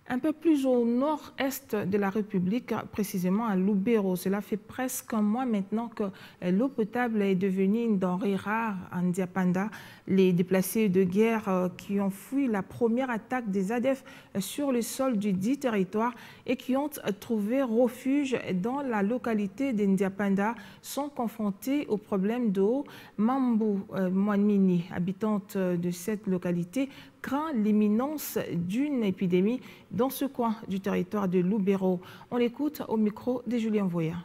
Un peu plus au nord-est de la République, précisément à Lubero. Cela fait presque un mois maintenant que l'eau potable est devenue une denrée rare en Ndiapanda. Les déplacés de guerre qui ont fui la première attaque des ADF sur le sol du dit territoire et qui ont trouvé refuge dans la localité de Ndiapanda sont confrontés au problème d'eau. Mambou Mwanmini, habitante de cette localité, craint l'imminence d'une épidémie dans ce coin du territoire de Lubero. On l'écoute au micro de Julien Voya.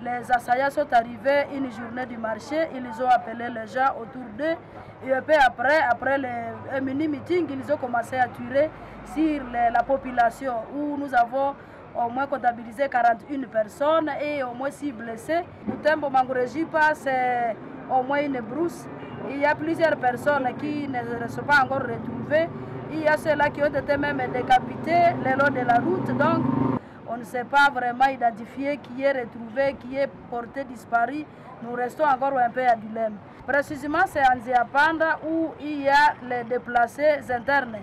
Les assaillants sont arrivés une journée du marché, ils ont appelé les gens autour d'eux et un peu après le mini-meeting, ils ont commencé à tirer sur la population où nous avons au moins comptabilisé 41 personnes et au moins 6 blessés. Boutembo Mangorejipa, c'est au moins une brousse. Il y a plusieurs personnes qui ne sont pas encore retrouvées. Il y a ceux-là qui ont été même décapités le long de la route. Donc, on ne sait pas vraiment identifier qui est retrouvé, qui est porté disparu. Nous restons encore un peu à dilemme. Précisément, c'est en Ndiapanda où il y a les déplacés internes,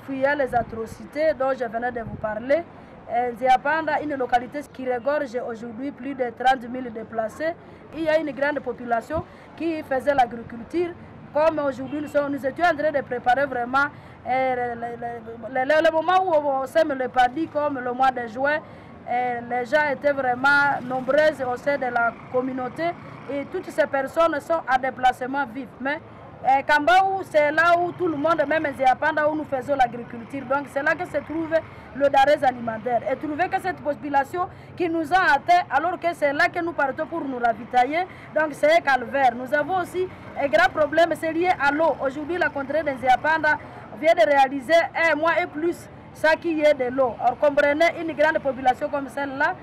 fuyant les atrocités dont je venais de vous parler. Ndiapanda, une localité qui regorge aujourd'hui plus de 30 000 déplacés. Il y a une grande population qui faisait l'agriculture. Comme aujourd'hui, nous étions en train de préparer vraiment le moment où on sème le paddy, comme le mois de juin. Les gens étaient vraiment nombreux au sein de la communauté et toutes ces personnes sont à déplacement vif. Mais Kambaou, c'est là où tout le monde, même Ndiapanda, où nous faisons l'agriculture. Donc c'est là que se trouve le darès alimentaire. Et trouver que cette population qui nous a atteints, alors que c'est là que nous partons pour nous ravitailler, donc c'est un calvaire. Nous avons aussi un grand problème, c'est lié à l'eau. Aujourd'hui, la contrée de Ndiapanda vient de réaliser un mois et plus ça qui est de l'eau. Alors comprenez, une grande population comme celle-là,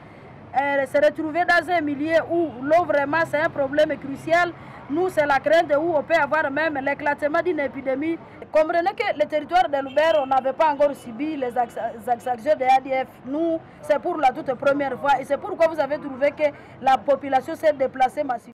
se retrouver dans un milieu où l'eau vraiment c'est un problème crucial. Nous, c'est la crainte où on peut avoir même l'éclatement d'une épidémie. Comprenez que le territoire de Lubero n'avait pas encore subi les exactions de ADF. Nous, c'est pour la toute première fois et c'est pourquoi vous avez trouvé que la population s'est déplacée massivement.